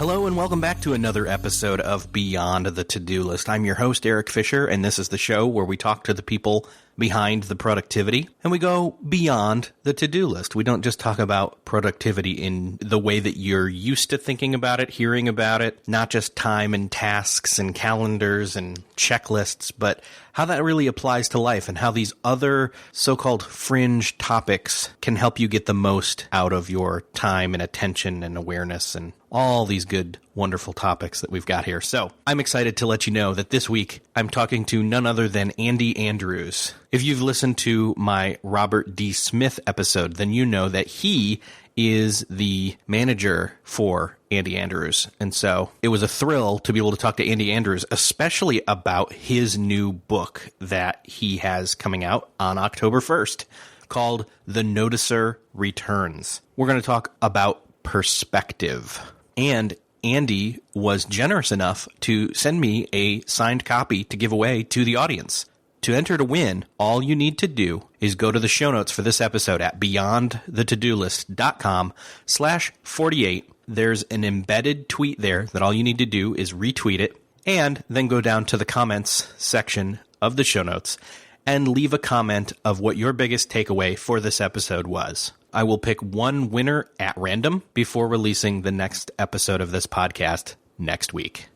Hello and welcome back to another episode of Beyond the To-Do List. I'm your host, Eric Fisher, and this is the show where we talk to the people behind the productivity, and we go beyond the to-do list. We don't just talk about productivity in the way that you're used to thinking about it, hearing about it, not just time and tasks and calendars and checklists, but how that really applies to life and how these other so-called fringe topics can help you get the most out of your time and attention and awareness and all these good, wonderful topics that we've got here. So I'm excited to let you know that this week I'm talking to none other than Andy Andrews. If you've listened to my Robert D. Smith episode, then you know that he is the manager for Andy Andrews. And so it was a thrill to be able to talk to Andy Andrews, especially about his new book that he has coming out on October 1st called The Noticer Returns. We're going to talk about perspective. And Andy was generous enough to send me a signed copy to give away to the audience. To enter to win, all you need to do is go to the show notes for this episode at beyondthetodolist.com/48. There's an embedded tweet there that all you need to do is retweet it and then go down to the comments section of the show notes and leave a comment of what your biggest takeaway for this episode was. I will pick one winner at random before releasing the next episode of this podcast next week.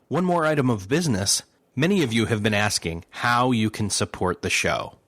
One more item of business. Many of you have been asking how you can support the show.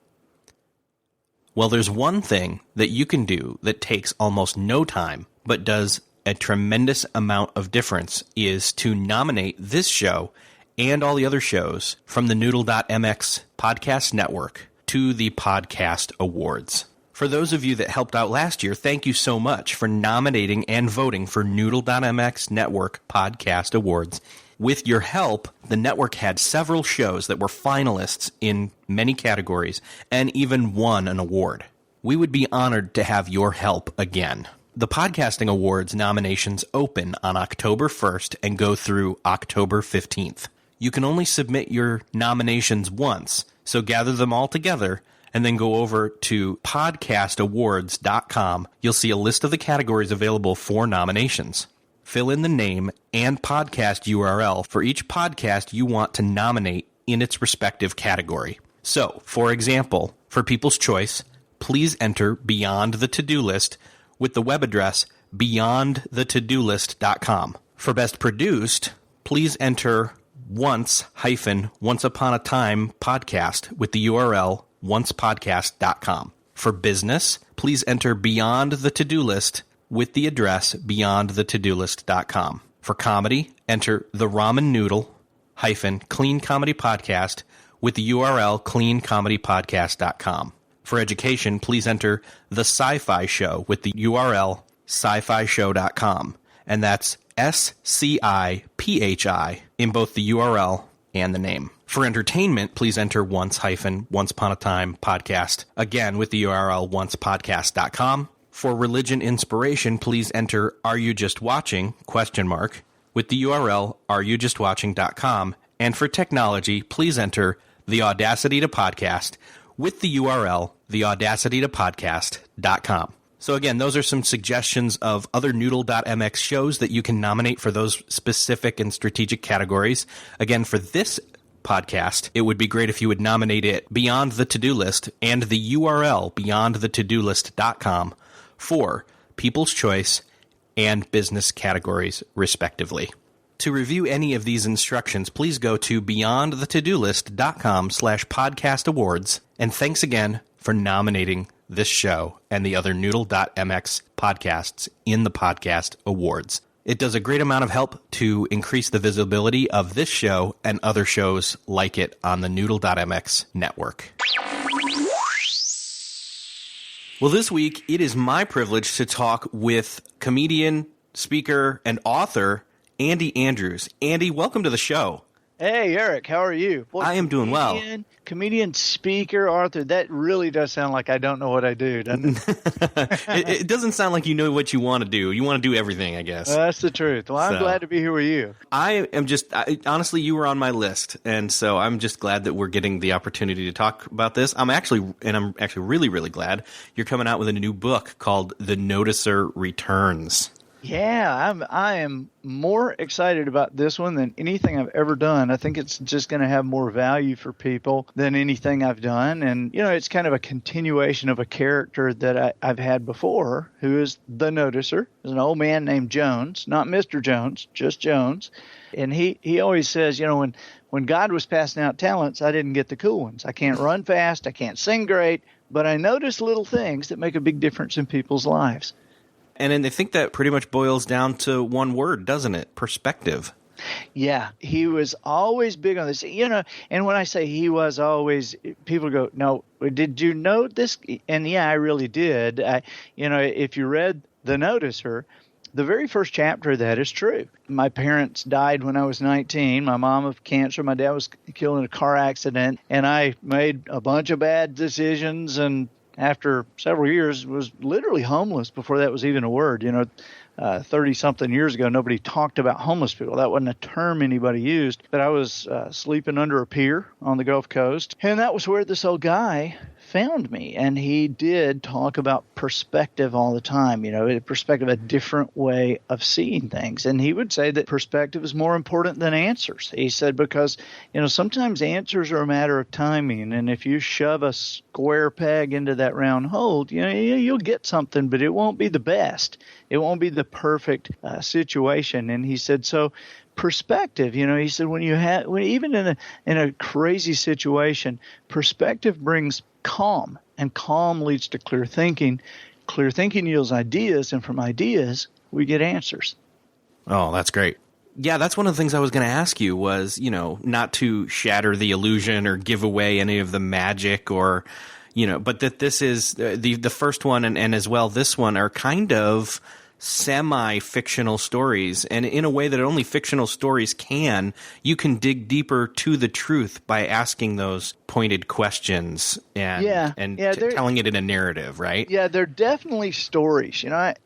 Well, there's one thing that you can do that takes almost no time, but does a tremendous amount of difference, is to nominate this show and all the other shows from the Noodle.mx Podcast Network to the Podcast Awards. For those of you that helped out last year, thank you so much for nominating and voting for Noodle.mx Network Podcast Awards. With your help, the network had several shows that were finalists in many categories and even won an award. We would be honored to have your help again. The Podcasting Awards nominations open on October 1st and go through October 15th. You can only submit your nominations once, so gather them all together and then go over to podcastawards.com. You'll see a list of the categories available for nominations. Fill in the name and podcast URL for each podcast you want to nominate in its respective category. So, for example, for People's Choice, please enter Beyond the To-Do List with the web address beyondthetodolist.com. For Best Produced, please enter Once Upon a Time podcast with the URL oncepodcast.com. For Business, please enter Beyond the To-Do List with the address beyondthetodolist.com. For Comedy, enter the Ramen Noodle Clean Comedy Podcast with the URL cleancomedypodcast.com. For Education, please enter The Sci-Fi Show with the URL scifishow.com. And that's SCIPHI in both the URL and the name. For Entertainment, please enter Once Upon a Time podcast, again with the URL oncepodcast.com. For Religion Inspiration, please enter Are You Just Watching? With the URL areyoujustwatching.com. And for Technology, please enter The Audacity to Podcast with the URL theaudacitytopodcast.com. So again, those are some suggestions of other Noodle.mx shows that you can nominate for those specific and strategic categories. Again, for this podcast, it would be great if you would nominate it Beyond the To-Do List and the URL beyondthetodolist.com for People's Choice and business categories, respectively. To review any of these instructions, please go to beyondthetodolist.com/podcast awards. And thanks again for nominating this show and the other Noodle.mx podcasts in the Podcast Awards. It does a great amount of help to increase the visibility of this show and other shows like it on the Noodle.mx network. Well, this week, it is my privilege to talk with comedian, speaker, and author Andy Andrews. Andy, welcome to the show. Hey, Eric, how are you? Boy, I am doing well. Comedian, speaker, author, that really does sound like I don't know what I do, doesn't it? It doesn't sound like you know what you want to do. You want to do everything, I guess. That's the truth. Well, I'm glad to be here with you. Honestly, you were on my list, and so I'm just glad that we're getting the opportunity to talk about this. I'm actually really, really glad you're coming out with a new book called The Noticer Returns. I am more excited about this one than anything I've ever done. I think it's just going to have more value for people than anything I've done. And, it's kind of a continuation of a character that I've had before, who is the noticer. There's an old man named Jones, not Mr. Jones, just Jones. And he always says, when God was passing out talents, I didn't get the cool ones. I can't run fast. I can't sing great, but I notice little things that make a big difference in people's lives. And I think that pretty much boils down to one word, doesn't it? Perspective. Yeah, he was always big on this. And when I say he was always, people go, no, did you know this? And yeah, I really did. If you read The Noticer, the very first chapter of that is true. My parents died when I was 19. My mom of cancer. My dad was killed in a car accident. And I made a bunch of bad decisions, and after several years was literally homeless before that was even a word. 30-something years ago, nobody talked about homeless people. That wasn't a term anybody used. But I was sleeping under a pier on the Gulf Coast. And that was where this old guy found me. And he did talk about perspective all the time, perspective, a different way of seeing things. And he would say that perspective is more important than answers. He said, because, sometimes answers are a matter of timing. And if you shove a square peg into that round hole, you'll get something, but it won't be the best. It won't be the perfect situation. And he said, so perspective, he said, even in a crazy situation, perspective brings calm, and calm leads to clear thinking. Clear thinking yields ideas, and from ideas, we get answers. Oh, that's great. Yeah, that's one of the things I was going to ask you was, not to shatter the illusion or give away any of the magic or, but that this is the first one and as well this one are kind of semi-fictional stories, and in a way that only fictional stories can, you can dig deeper to the truth by asking those pointed questions and telling it in a narrative, right? Yeah, they're definitely stories.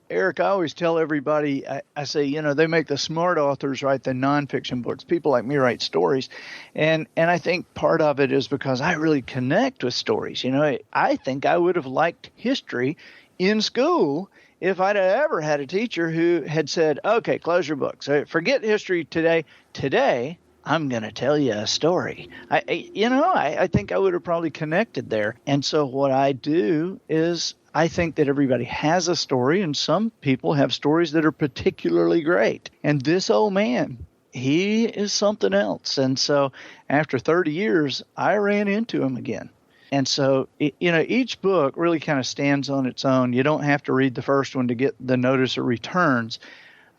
Eric, I always tell everybody, I say, they make the smart authors write the nonfiction books. People like me write stories. And I think part of it is because I really connect with stories. I think I would have liked history in school if I'd ever had a teacher who had said, okay, close your books. Forget history today. Today, I'm going to tell you a story. I think I would have probably connected there. And so what I do is I think that everybody has a story, and some people have stories that are particularly great. And this old man, he is something else. And so after 30 years, I ran into him again. And so, each book really kind of stands on its own. You don't have to read the first one to get The Noticer Returns.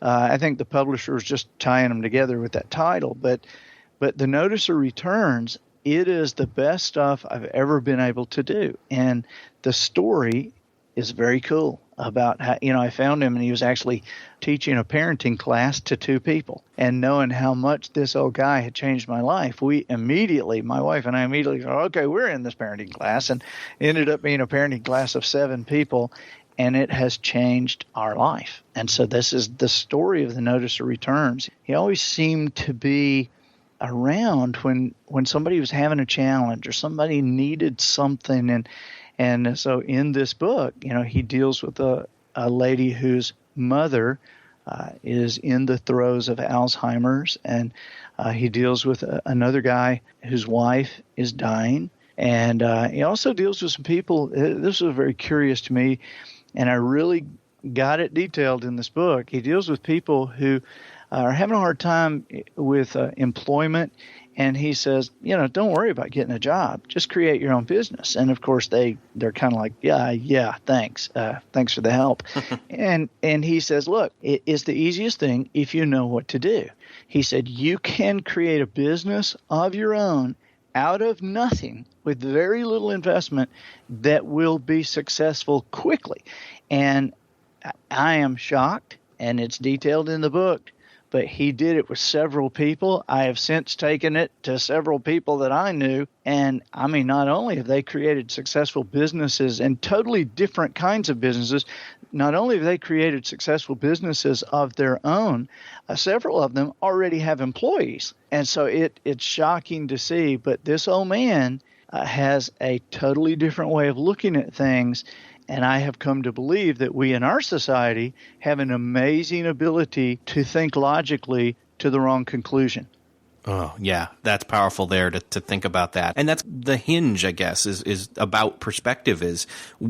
I think the publisher was just tying them together with that title. But The Noticer Returns, it is the best stuff I've ever been able to do. And the story is very cool about how, I found him and he was actually teaching a parenting class to two people. And knowing how much this old guy had changed my life, my wife and I immediately thought, okay, we're in this parenting class, and it ended up being a parenting class of 7 people, and it has changed our life. And so this is the story of The Noticer Returns. He always seemed to be around when somebody was having a challenge or somebody needed something. And so in this book, he deals with a lady whose mother is in the throes of Alzheimer's, and he deals with another guy whose wife is dying. And he also deals with some people. This was very curious to me, and I really got it detailed in this book. He deals with people who are having a hard time with employment. And he says, don't worry about getting a job. Just create your own business. And, of course, they're kind of like, yeah, thanks. Thanks for the help. And he says, look, it's the easiest thing if you know what to do. He said, you can create a business of your own out of nothing with very little investment that will be successful quickly. And I am shocked, and it's detailed in the book, but he did it with several people. I have since taken it to several people that I knew. And I mean, not only have they created successful businesses and totally different kinds of businesses, not only have they created successful businesses of their own, several of them already have employees. And so it's shocking to see. But this old man has a totally different way of looking at things. And I have come to believe that we in our society have an amazing ability to think logically to the wrong conclusion. Oh, yeah, that's powerful there to think about that. And that's the hinge, I guess, is about perspective is,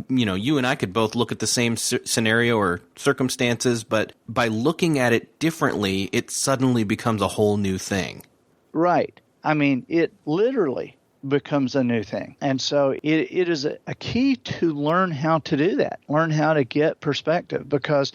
you and I could both look at the same scenario or circumstances, but by looking at it differently, it suddenly becomes a whole new thing. Right. I mean, it literally becomes a new thing. And so it is a key to learn how to do that, learn how to get perspective, because,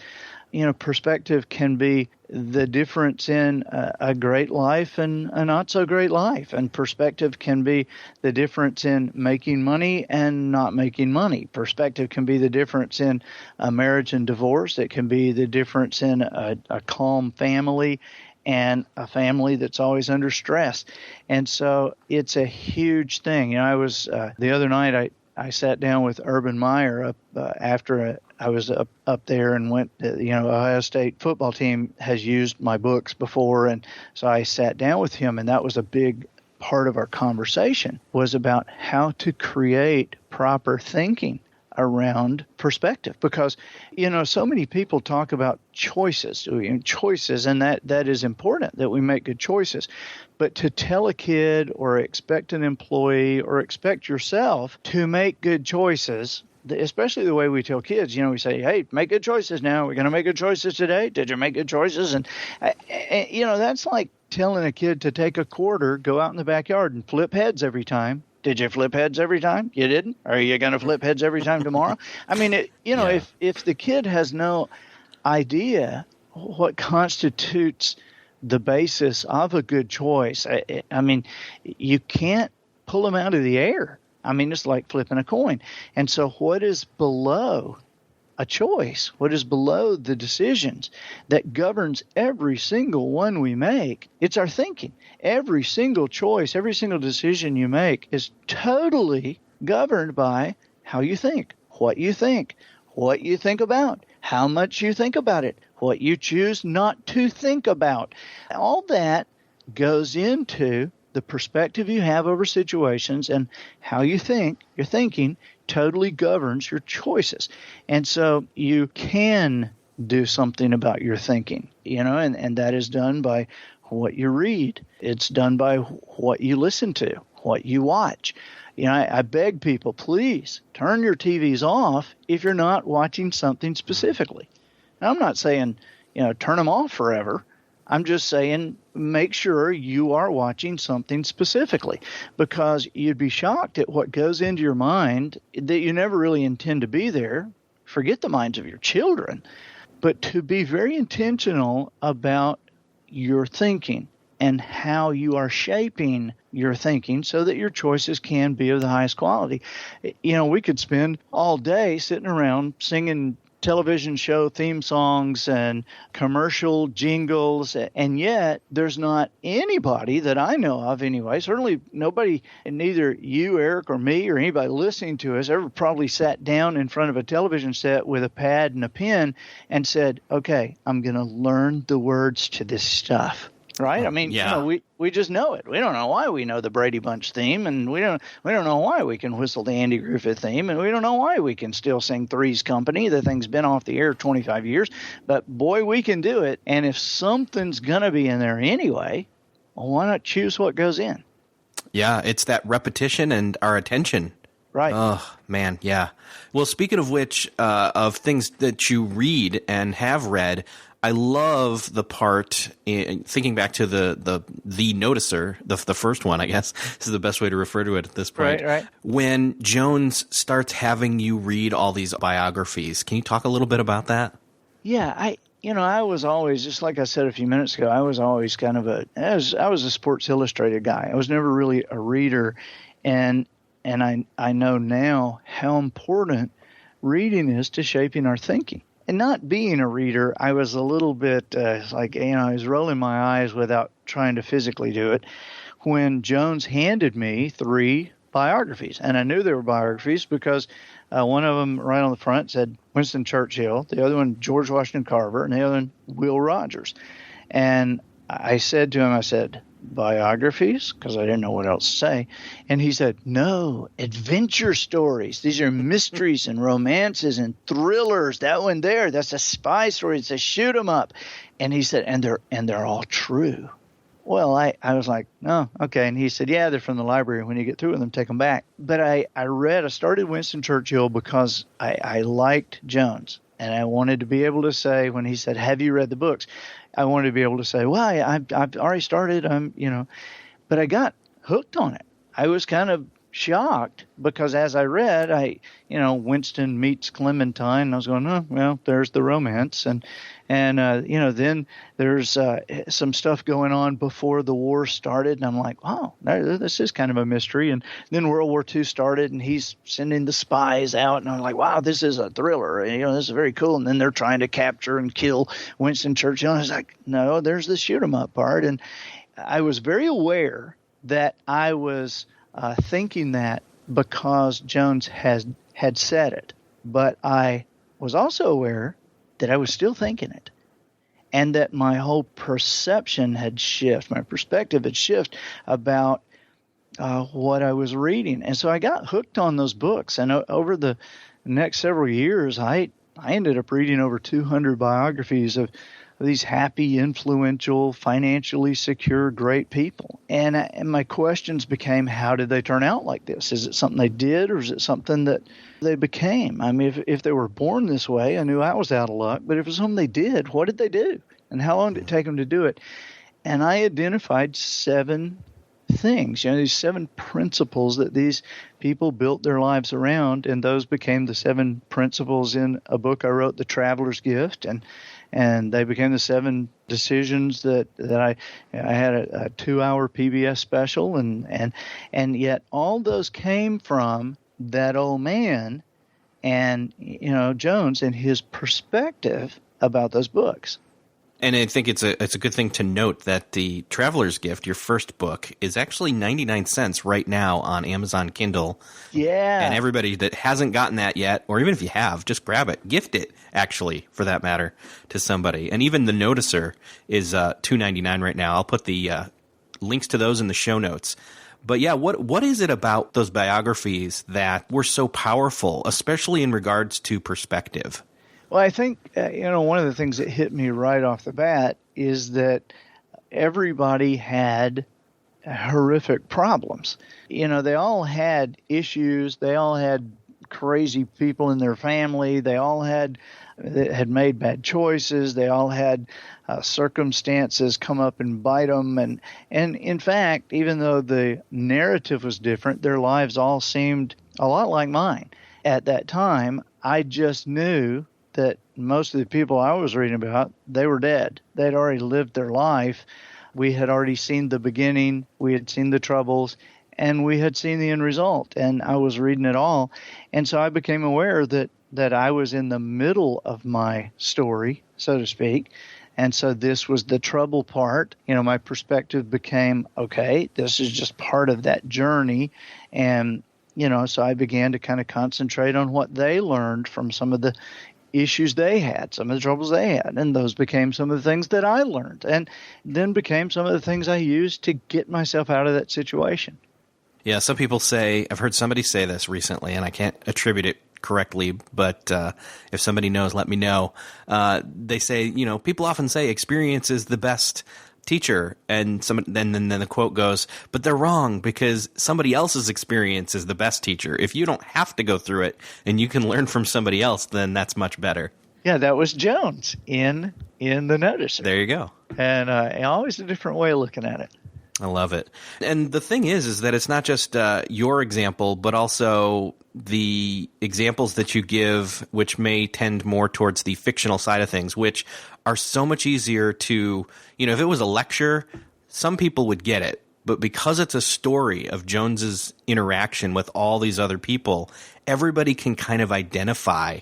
perspective can be the difference in a great life and a not so great life. And perspective can be the difference in making money and not making money. Perspective can be the difference in a marriage and divorce. It can be the difference in a calm family and a family that's always under stress. And so it's a huge thing. I was the other night I sat down with Urban Meyer up after I was up there and went, Ohio State football team has used my books before. And so I sat down with him, and that was a big part of our conversation, was about how to create proper thinking around perspective. Because, so many people talk about choices, and that is important, that we make good choices. But to tell a kid or expect an employee or expect yourself to make good choices, especially the way we tell kids, we say, hey, make good choices now. We're going to make good choices today. Did you make good choices? And, that's like telling a kid to take a quarter, go out in the backyard and flip heads every time. Did you flip heads every time? You didn't? Are you going to flip heads every time tomorrow? I mean, if the kid has no idea what constitutes the basis of a good choice, I mean, you can't pull them out of the air. I mean, it's like flipping a coin. And so what is below a choice, what is below the decisions that governs every single one we make, it's our thinking. Every single choice, every single decision you make is totally governed by how you think, what you think about, how much you think about it, what you choose not to think about. All that goes into the perspective you have over situations, and how you think, your thinking totally governs your choices. And so you can do something about your thinking, and that is done by what you read. It's done by what you listen to, what you watch. I beg people, please turn your TVs off if you're not watching something specifically. Now, I'm not saying, turn them off forever. I'm just saying make sure you are watching something specifically, because you'd be shocked at what goes into your mind that you never really intend to be there. Forget the minds of your children, but to be very intentional about your thinking and how you are shaping your thinking so that your choices can be of the highest quality. We could spend all day sitting around singing television show theme songs and commercial jingles, and yet there's not anybody that I know of anyway, certainly nobody, neither you, Eric, or me, or anybody listening to us ever probably sat down in front of a television set with a pad and a pen and said, okay, I'm going to learn the words to this stuff. Right? I mean, we just know it. We don't know why we know the Brady Bunch theme, and we don't know why we can whistle the Andy Griffith theme, and we don't know why we can still sing Three's Company. The thing's been off the air 25 years, but boy, we can do it. And if something's going to be in there anyway, well, why not choose what goes in? Yeah, it's that repetition and our attention. Right. Oh, man, yeah. Well, speaking of which, of things that you read and have read, I love the part, thinking back to the noticer, the first one, I guess. This is the best way to refer to it at this point. Right. When Jones starts having you read all these biographies. Can you talk a little bit about that? Yeah, I was always, just like I said a few minutes ago, I was always kind of I was a Sports Illustrated guy. I was never really a reader, and I know now how important reading is to shaping our thinking. And not being a reader, I was a little bit I was rolling my eyes without trying to physically do it when Jones handed me 3 biographies. And I knew they were biographies because one of them right on the front said Winston Churchill, the other one George Washington Carver, and the other one Will Rogers. And I said to him, biographies, because I didn't know what else to say. And he said, no, adventure stories. These are mysteries and romances and thrillers. That one there, that's a spy story. It's a shoot 'em up. And he said, and they're all true. Well, I was like, oh, okay. And he said, yeah, they're from the library. When you get through with them, take them back. But I started Winston Churchill because I liked Jones. And I wanted to be able to say, when he said, have you read the books? I wanted to be able to say, well, I've already started. But I got hooked on it. I was kind of shocked because as I read, Winston meets Clementine. And I was going, oh, well, there's the romance. And then there's some stuff going on before the war started. And I'm like, wow, this is kind of a mystery. And then World War II started and he's sending the spies out. And I'm like, wow, this is a thriller. And, this is very cool. And then they're trying to capture and kill Winston Churchill. And I was like, no, there's the shoot 'em up part. And I was very aware that I was thinking that because Jones had said it. But I was also aware that I was still thinking it, and that my whole perception had shifted, my perspective had shifted about what I was reading. And so I got hooked on those books. And over the next several years, I ended up reading over 200 biographies of these happy, influential, financially secure, great people. And my questions became, how did they turn out like this? Is it something they did, or is it something that they became? I mean, if they were born this way, I knew I was out of luck. But if it was something they did, what did they do? And how long did it take them to do it? And I identified 7 things, these 7 principles that these people built their lives around. And those became the 7 principles in a book I wrote, The Traveler's Gift. And they became the 7 decisions that I had a 2-hour PBS special. And yet all those came from that old man and, Jones and his perspective about those books. And I think it's a good thing to note that The Traveler's Gift, your first book, is actually 99 cents right now on Amazon Kindle. Yeah. And everybody that hasn't gotten that yet, or even if you have, just grab it. Gift it, actually, for that matter, to somebody. And even The Noticer is $2.99 right now. I'll put the links to those in the show notes. But yeah, what is it about those biographies that were so powerful, especially in regards to perspective? Well, I think, one of the things that hit me right off the bat is that everybody had horrific problems. They all had issues. They all had crazy people in their family. They all had made bad choices. They all had circumstances come up and bite them. And in fact, even though the narrative was different, their lives all seemed a lot like mine. At that time, I just knew that most of the people I was reading about, they were dead. They'd already lived their life. We had already seen the beginning. We had seen the troubles, and we had seen the end result. And I was reading it all. And so I became aware that I was in the middle of my story, so to speak. And so this was the trouble part. My perspective became, okay, this is just part of that journey. And, so I began to kind of concentrate on what they learned from some of the issues they had, some of the troubles they had, and those became some of the things that I learned, and then became some of the things I used to get myself out of that situation. Yeah, some people say, I've heard somebody say this recently, and I can't attribute it correctly, but if somebody knows, let me know. They say, people often say experience is the best teacher, and then the quote goes, but they're wrong, because somebody else's experience is the best teacher. If you don't have to go through it and you can learn from somebody else, then that's much better. Yeah, that was Jones in The Noticer. There you go. And always a different way of looking at it. I love it. And the thing is that it's not just your example, but also the examples that you give, which may tend more towards the fictional side of things, which are so much easier to, if it was a lecture, some people would get it. But because it's a story of Jones's interaction with all these other people, everybody can kind of identify,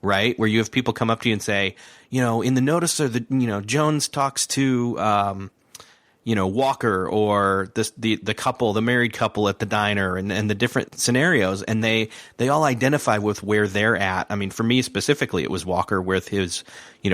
right? Where you have people come up to you and say, in the Noticer, Jones talks to, Walker, or the couple, the married couple at the diner, and the different scenarios, and they all identify with where they're at. I mean, for me specifically, it was Walker with his,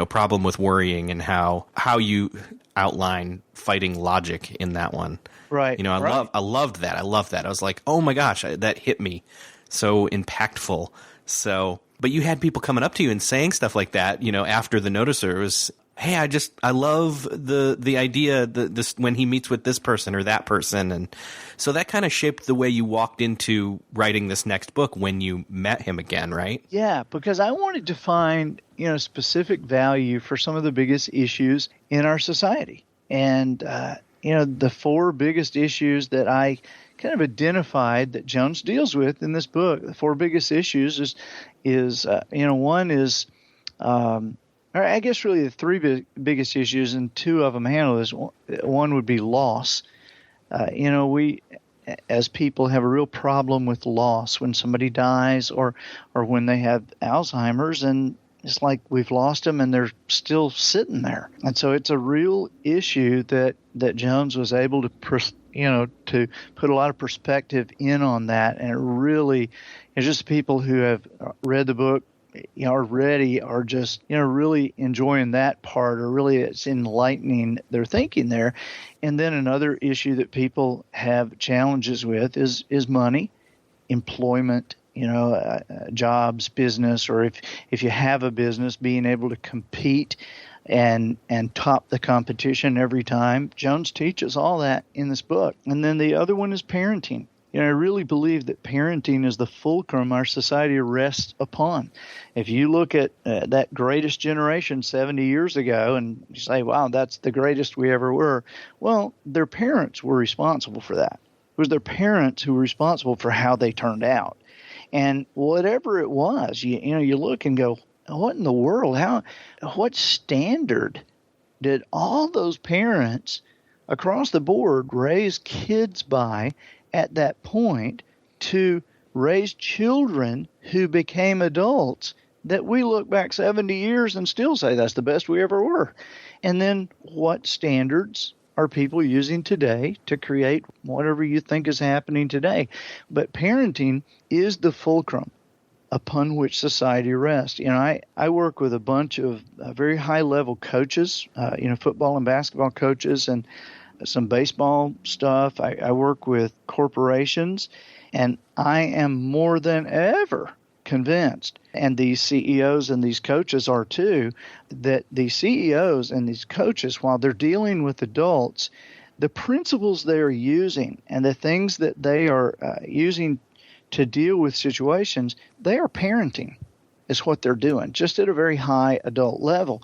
problem with worrying, and how you outline fighting logic in that one. Right. I loved that. I was like, oh my gosh, that hit me. So impactful. So, but you had people coming up to you and saying stuff like that, after the noticer was, hey, I love the idea that this, when he meets with this person or that person. And so that kind of shaped the way you walked into writing this next book when you met him again, right? Yeah, because I wanted to find, specific value for some of the biggest issues in our society. And, the 4 biggest issues that I kind of identified that Jones deals with in this book, the 4 biggest issues is one is, or I guess really the 3 biggest issues, and 2 of them handle this. One would be loss. We as people have a real problem with loss when somebody dies or when they have Alzheimer's, and it's like we've lost them and they're still sitting there. And so it's a real issue that Jones was able to to put a lot of perspective in on that. And it really is just people who have read the book already are just really enjoying that part, or really it's enlightening their thinking there. And then another issue that people have challenges with is money, employment, jobs, business, or if you have a business, being able to compete and top the competition every time. Jones teaches all that in this book. And then the other one is parenting. I really believe that parenting is the fulcrum our society rests upon. If you look at that greatest generation 70 years ago and you say, wow, that's the greatest we ever were, well, their parents were responsible for that. It was their parents who were responsible for how they turned out. And whatever it was, you look and go, what in the world? What standard did all those parents across the board raise kids by at that point to raise children who became adults that we look back 70 years and still say that's the best we ever were? And then what standards are people using today to create whatever you think is happening today? But parenting is the fulcrum upon which society rests. I work with a bunch of very high-level coaches, football and basketball coaches, and some baseball stuff. I work with corporations, and I am more than ever convinced, and these CEOs and these coaches are too, that the CEOs and these coaches, while they're dealing with adults, the principles they are using and the things that they are using to deal with situations, they are parenting is what they're doing, just at a very high adult level.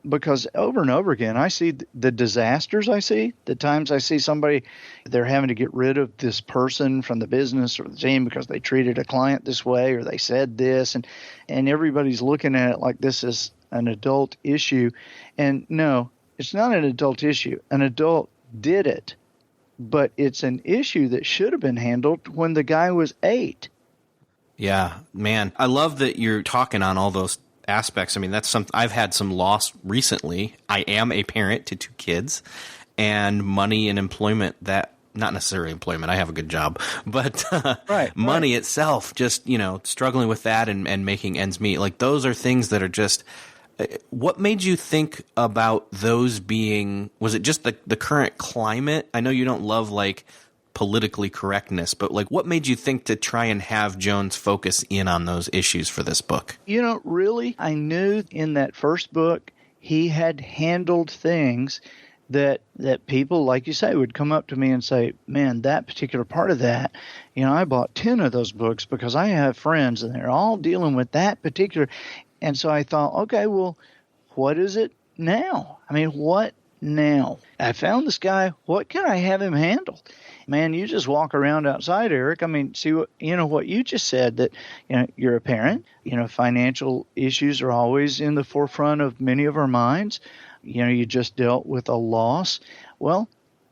Because over and over again, I see the disasters the times I see somebody, they're having to get rid of this person from the business or the team because they treated a client this way or they said this, and everybody's looking at it like this is an adult issue. And no, it's not an adult issue. An adult did it, but it's an issue that should have been handled when the guy was 8. Yeah, man. I love that you're talking on all those aspects. I mean, that's something I've had some loss recently. I am a parent to 2 kids, and money and employment, that not necessarily employment, I have a good job, but money itself, just, struggling with that and making ends meet. Like, those are things that are just, what made you think about those being, was it just the current climate? I know you don't love politically correctness, but what made you think to try and have Jones focus in on those issues for this book? Really, I knew in that first book he had handled things that people, like you say, would come up to me and say, man, that particular part of that, I bought 10 of those books because I have friends and they're all dealing with that particular. And so I thought, okay, well, what is it now? I mean, what now? I found this guy. What can I have him handle? Man, you just walk around outside, Eric. I mean, see what you just said, that you're a parent. Financial issues are always in the forefront of many of our minds. You just dealt with a loss. Well,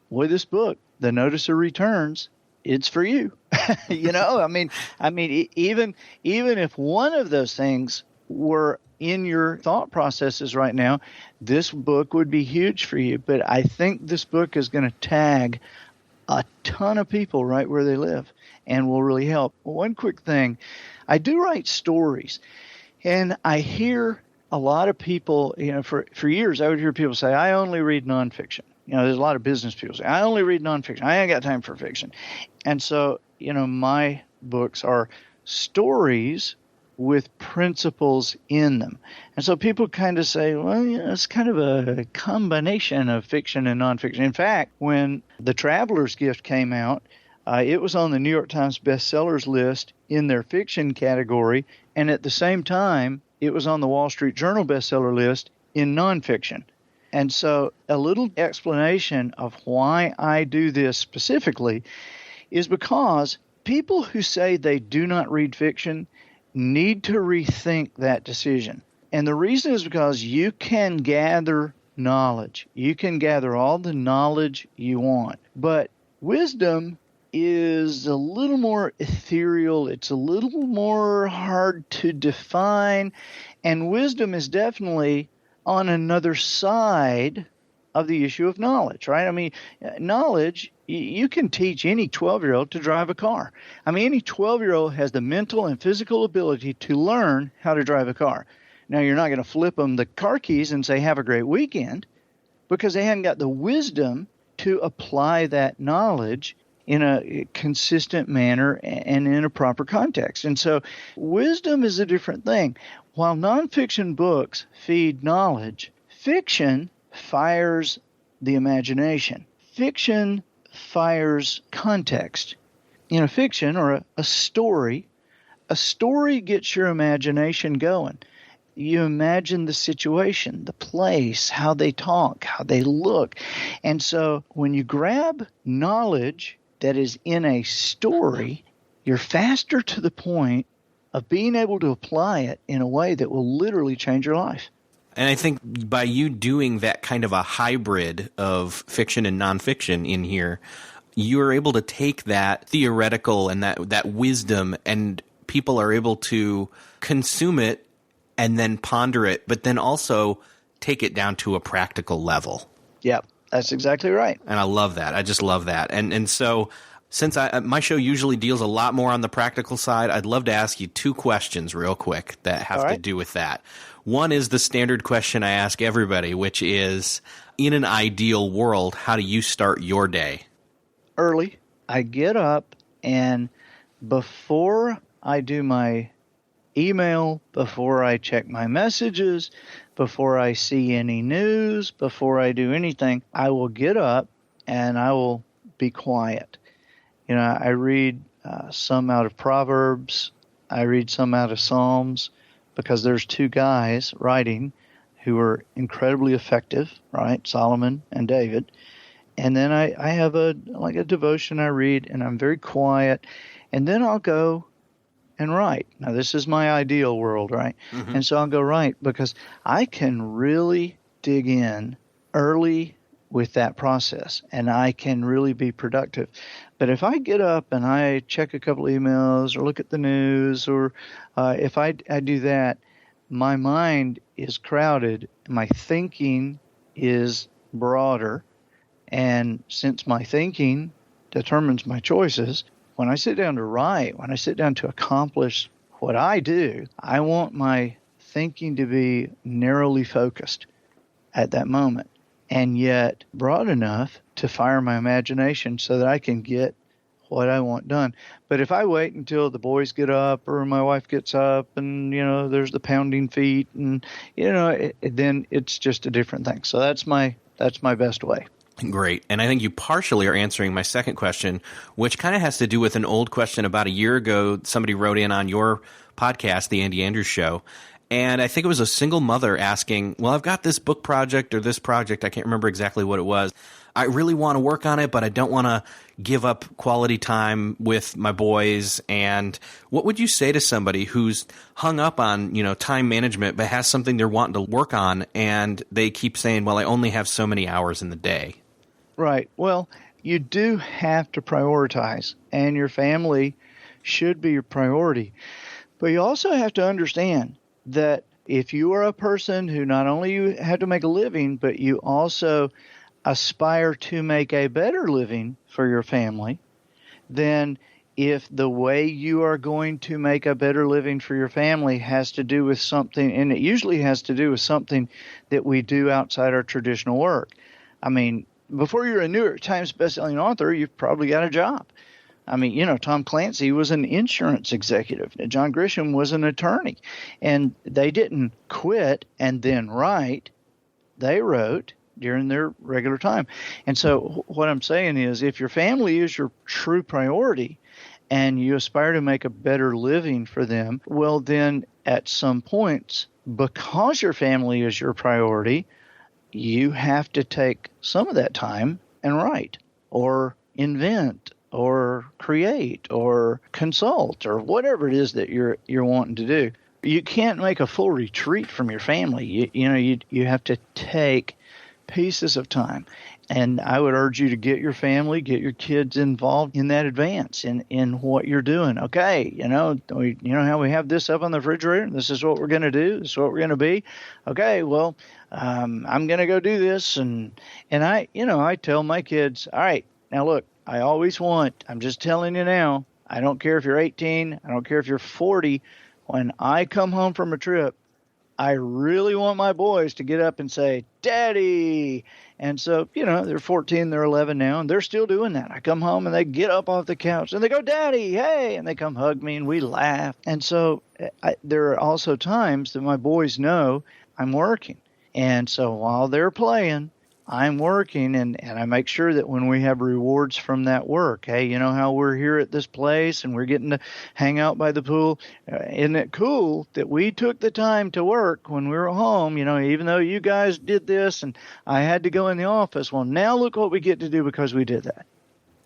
with this book, The Notice of Returns, it's for you. I mean, even if one of those things were in your thought processes right now, this book would be huge for you. But I think this book is going to tag a ton of people right where they live and will really help. One quick thing, I do write stories, and I hear a lot of people, for years I would hear people say, I only read nonfiction. There's a lot of business people say, I only read nonfiction. I ain't got time for fiction. And so, my books are stories with principles in them. And so people kind of say, well, it's kind of a combination of fiction and nonfiction. In fact, when The Traveler's Gift came out, it was on the New York Times bestsellers list in their fiction category. And at the same time, it was on the Wall Street Journal bestseller list in nonfiction. And so a little explanation of why I do this specifically is because people who say they do not read fiction need to rethink that decision. And the reason is because you can gather knowledge. You can gather all the knowledge you want. But wisdom is a little more ethereal. It's a little more hard to define. And wisdom is definitely on another side of the issue of knowledge, right? I mean, knowledge, you can teach any 12-year-old to drive a car. I mean, any 12-year-old has the mental and physical ability to learn how to drive a car. Now, you're not going to flip them the car keys and say, have a great weekend, because they haven't got the wisdom to apply that knowledge in a consistent manner and in a proper context. And so wisdom is a different thing. While nonfiction books feed knowledge, fiction fires the imagination. Fiction fires context. Fiction or a story gets your imagination going. You imagine the situation, the place, how they talk, how they look. And so when you grab knowledge that is in a story, you're faster to the point of being able to apply it in a way that will literally change your life. And I think by you doing that kind of a hybrid of fiction and nonfiction in here, you are able to take that theoretical and that wisdom, and people are able to consume it and then ponder it, but then also take it down to a practical level. Yep, that's exactly right. And I love that. I just love that. And so since my show usually deals a lot more on the practical side, I'd love to ask you two questions real quick that have to do with that. One is the standard question I ask everybody, which is, in an ideal world, how do you start your day? Early. I get up, and before I do my email, before I check my messages, before I see any news, before I do anything, I will get up and I will be quiet. I read some out of Proverbs. I read some out of Psalms, because there's two guys writing who are incredibly effective, right? Solomon and David. And then I have a devotion I read, and I'm very quiet. And then I'll go and write. Now, this is my ideal world, right? Mm-hmm. And so I'll go write, because I can really dig in early with that process, and I can really be productive. But if I get up and I check a couple emails or look at the news, or if I do that, my mind is crowded, my thinking is broader, and since my thinking determines my choices, when I sit down to write, when I sit down to accomplish what I do, I want my thinking to be narrowly focused at that moment, and yet broad enough to fire my imagination so that I can get what I want done. But if I wait until the boys get up or my wife gets up and, there's the pounding feet and, then it's just a different thing. So that's my best way. Great. And I think you partially are answering my second question, which kind of has to do with an old question about a year ago. Somebody wrote in on your podcast, The Andy Andrews Show, and I think it was a single mother asking, well, I've got this book project or this project. I can't remember exactly what it was. I really want to work on it, but I don't want to give up quality time with my boys. And what would you say to somebody who's hung up on, time management, but has something they're wanting to work on, and they keep saying, well, I only have so many hours in the day? Right. Well, you do have to prioritize, and your family should be your priority. But you also have to understand that if you are a person who not only you have to make a living, but you also aspire to make a better living for your family, then if the way you are going to make a better living for your family has to do with something, and it usually has to do with something that we do outside our traditional work. I mean, before you're a New York Times bestselling author, you've probably got a job. I mean, Tom Clancy was an insurance executive. John Grisham was an attorney. And they didn't quit and then write. They wrote during their regular time. And so what I'm saying is, if your family is your true priority and you aspire to make a better living for them, well, then at some points, because your family is your priority, you have to take some of that time and write or invent or create or consult or whatever it is that you're wanting to do. You can't make a full retreat from your family. You have to take pieces of time. And I would urge you to get your family, get your kids involved in that advance in what you're doing. Okay, you know how we have this up on the refrigerator? This is what we're going to do. This is what we're going to be. Okay, well, I'm going to go do this. And I tell my kids, all right, now look, I'm just telling you now, I don't care if you're 18, I don't care if you're 40, when I come home from a trip, I really want my boys to get up and say, Daddy. And so, they're 14, they're 11 now, and they're still doing that. I come home and they get up off the couch and they go, Daddy, hey, and they come hug me and we laugh. And so there are also times that my boys know I'm working. And so while they're playing, I'm working, and I make sure that when we have rewards from that work, hey, you know how we're here at this place and we're getting to hang out by the pool? Isn't it cool that we took the time to work when we were home, even though you guys did this and I had to go in the office? Well, now look what we get to do because we did that.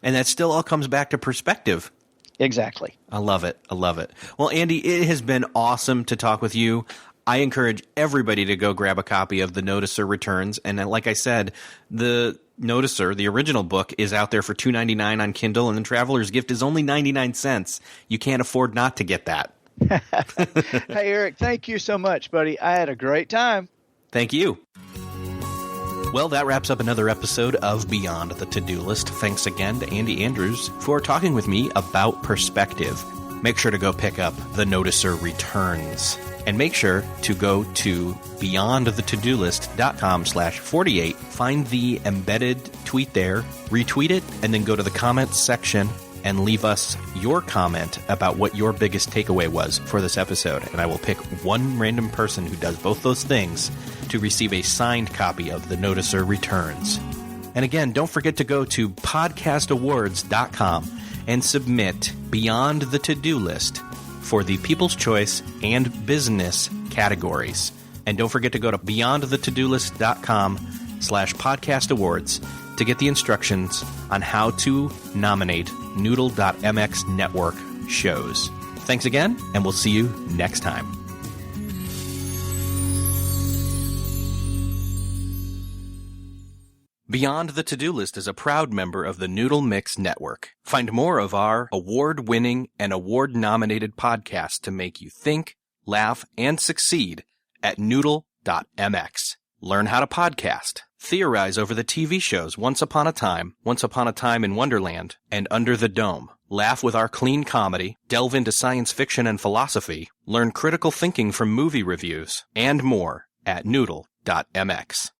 And that still all comes back to perspective. Exactly. I love it. I love it. Well, Andy, it has been awesome to talk with you. I encourage everybody to go grab a copy of The Noticer Returns. And like I said, the Noticer, the original book, is out there for $2.99 on Kindle, and the Traveler's Gift is only 99 cents. You can't afford not to get that. Hey, Eric, thank you so much, buddy. I had a great time. Thank you. Well, that wraps up another episode of Beyond the To-Do List. Thanks again to Andy Andrews for talking with me about perspective. Make sure to go pick up The Noticer Returns. And make sure to go to beyondthetodolist.com/48. Find the embedded tweet there, retweet it, and then go to the comments section and leave us your comment about what your biggest takeaway was for this episode. And I will pick one random person who does both those things to receive a signed copy of The Noticer Returns. And again, don't forget to go to podcastawards.com and submit Beyond the To-Do List for the People's Choice and Business categories. And don't forget to go to beyondthetodolist.com/podcast awards to get the instructions on how to nominate Noodle.mx Network shows. Thanks again, and we'll see you next time. Beyond the To-Do List is a proud member of the Noodle.mx Network. Find more of our award-winning and award-nominated podcasts to make you think, laugh, and succeed at Noodle.mx. Learn how to podcast. Theorize over the TV shows Once Upon a Time in Wonderland, and Under the Dome. Laugh with our clean comedy. Delve into science fiction and philosophy. Learn critical thinking from movie reviews. And more at Noodle.mx.